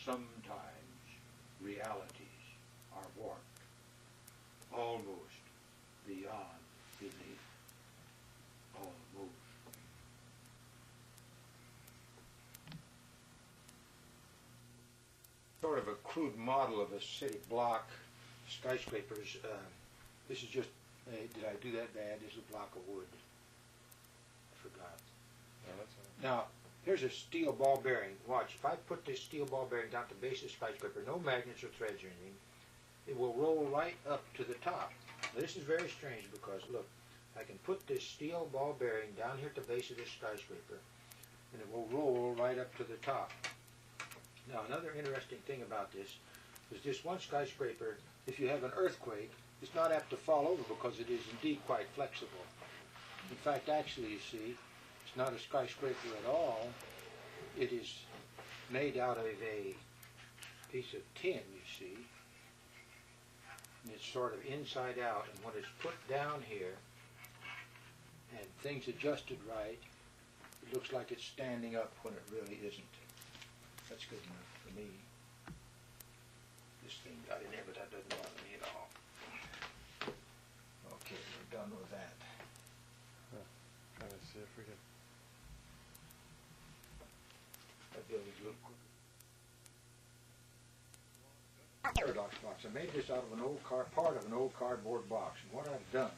sometimes realities are warped, almost beyond belief. Almost. Sort of a crude model of a city block, skyscrapers. This is just, did I do that bad? This is a block of wood. I forgot. No, that's all right. Now, here's a steel ball bearing. Watch, if I put this steel ball bearing down to the base of the skyscraper, no magnets or threads or anything, it will roll right up to the top. Now, this is very strange because, look, I can put this steel ball bearing down here at the base of this skyscraper, and it will roll right up to the top. Now, another interesting thing about this is this one skyscraper, if you have an earthquake, it's not apt to fall over because it is indeed quite flexible. In fact, actually, you see, it's not a skyscraper at all. It is made out of a piece of tin, you see. And it's sort of inside out, and when it's put down here and things adjusted right, it looks like it's standing up when it really isn't. That's good enough for me. This thing got in there, but that doesn't bother me at all. Okay, we're done with that. Trying to see if we can. That building's a little quicker. Paradox box. I made this out of an old part of an old cardboard box. And what I've done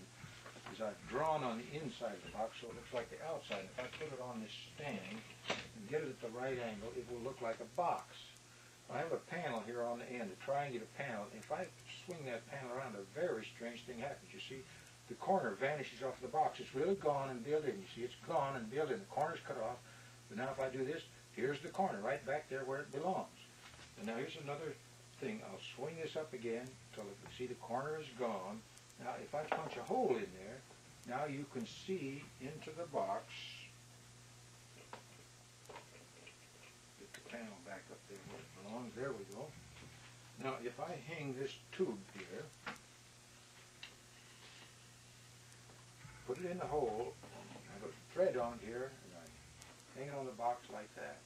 is I've drawn on the inside of the box so it looks like the outside. If I put it on this stand and get it at the right angle, it will look like a box. I have a panel here on the end, a triangular panel. If I swing that panel around, a very strange thing happens. You see, the corner vanishes off the box. It's really gone and built in. You see, it's gone and built in. The corner's cut off. But now if I do this, here's the corner right back there where it belongs. And now here's another thing. I'll swing this up again until you see the corner is gone. Now if I punch a hole in there, now you can see into the box. Get the panel back up there where it belongs. There we go. Now if I hang this tube here, put it in the hole, I have a thread on here, and I hang it on the box like that.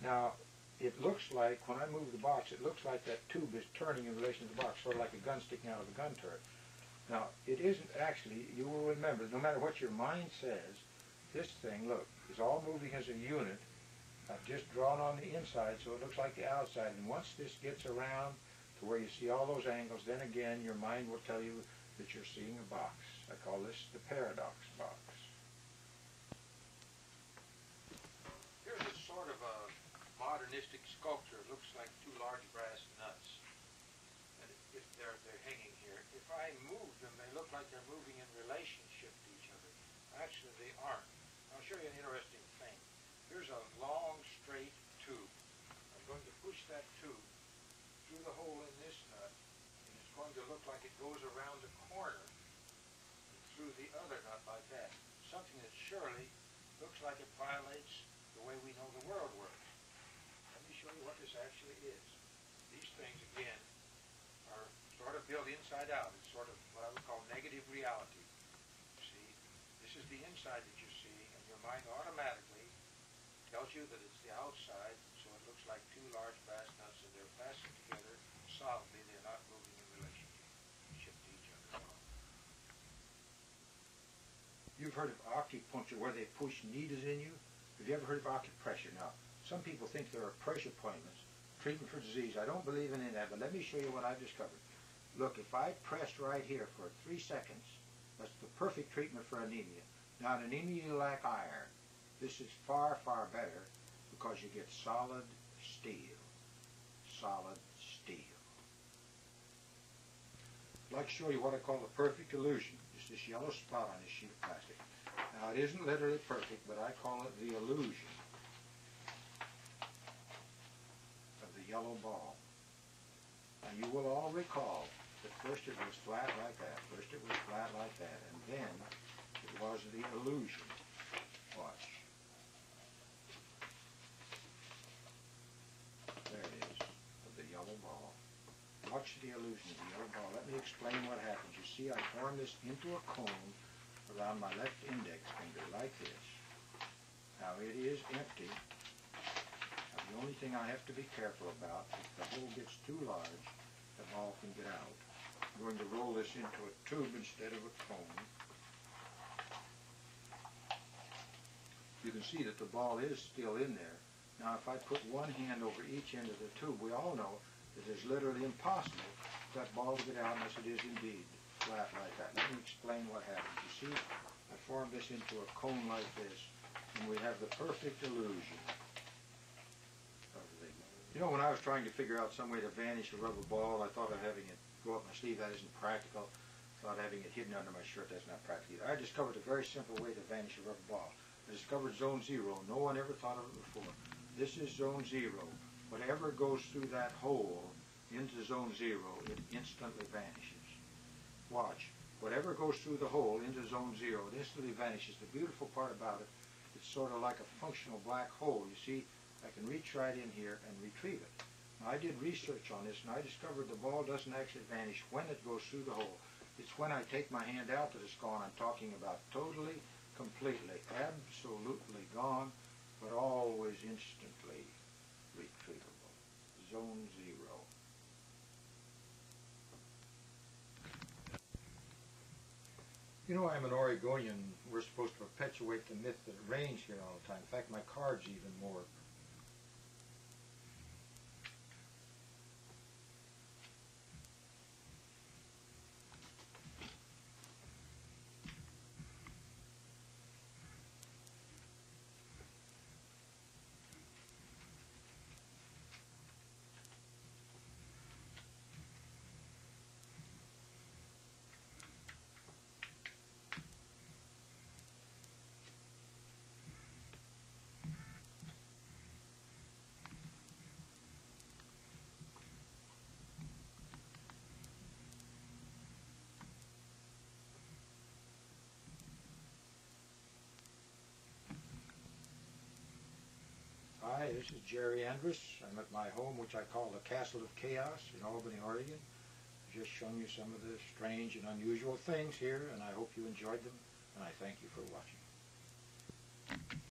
Now, it looks like, when I move the box, it looks like that tube is turning in relation to the box, sort of like a gun sticking out of a gun turret. Now, it isn't actually, you will remember, no matter what your mind says, this thing, look, is all moving as a unit. I've just drawn on the inside so it looks like the outside, and once this gets around to where you see all those angles, then again your mind will tell you that you're seeing a box. I call this the paradox box. Here's a sort of a modernistic sculpture. It looks like two large brass nuts. And if they're hanging here, if I move them, they look like they're moving in relationship to each other. Actually, they aren't. I'll show you an interesting thing. Here's a long, straight tube. I'm going to push that tube through the hole in this nut, and it's going to look like it goes around the corner and through the other nut like that. Something that surely looks like it violates the way we know the world works. Let me show you what this actually is. These things, again, are sort of built inside out. It's sort of what I would call negative reality. You see, this is the inside that you see, and your mind automatically tells you that it's the outside, so it looks like two large brass nuts, and they're fastened together solidly. They're not moving in relationship to each other. You've heard of acupuncture, where they push needles in you. Have you ever heard of acupressure? Now, some people think there are pressure points, treatment for disease. I don't believe in any of that, but let me show you what I've discovered. Look, if I press right here for 3 seconds, that's the perfect treatment for anemia. Now, in anemia, you lack iron. This is far, far better because you get solid steel. Solid steel. I'd like to show you what I call the perfect illusion. It's this yellow spot on this sheet of plastic. Now, it isn't literally perfect, but I call it the illusion of the yellow ball. Now, you will all recall that first it was flat like that. First it was flat like that, and then it was the illusion. Watch. There it is, of the yellow ball. Watch the illusion of the yellow ball. Let me explain what happens. You see, I form this into a cone around my left index finger like this. Now it is empty. Now, the only thing I have to be careful about, if the hole gets too large, the ball can get out. I'm going to roll this into a tube instead of a cone. You can see that the ball is still in there. Now if I put one hand over each end of the tube, we all know that it's literally impossible for that ball to get out unless it is indeed flat like that. Let me explain what happens. You see, I form this into a cone like this, and we have the perfect illusion of the... You know, when I was trying to figure out some way to vanish a rubber ball, I thought of having it go up my sleeve. That isn't practical. I thought having it hidden under my shirt, that's not practical either. I discovered a very simple way to vanish a rubber ball. I discovered zone 0. No one ever thought of it before. This is zone 0. Whatever goes through that hole into zone 0, it instantly vanishes. Watch. Whatever goes through the hole into zone 0, it instantly vanishes. The beautiful part about it, it's sort of like a functional black hole. You see, I can reach right in here and retrieve it. Now, I did research on this, and I discovered the ball doesn't actually vanish when it goes through the hole. It's when I take my hand out that it's gone. I'm talking about totally, completely, absolutely gone, but always instantly retrievable. Zone 0. You know, I'm an Oregonian. We're supposed to perpetuate the myth that it rains here all the time. In fact, my card's even more. Hi, this is Jerry Andrus. I'm at my home, which I call the Castle of Chaos in Albany, Oregon. I've just shown you some of the strange and unusual things here, and I hope you enjoyed them, and I thank you for watching.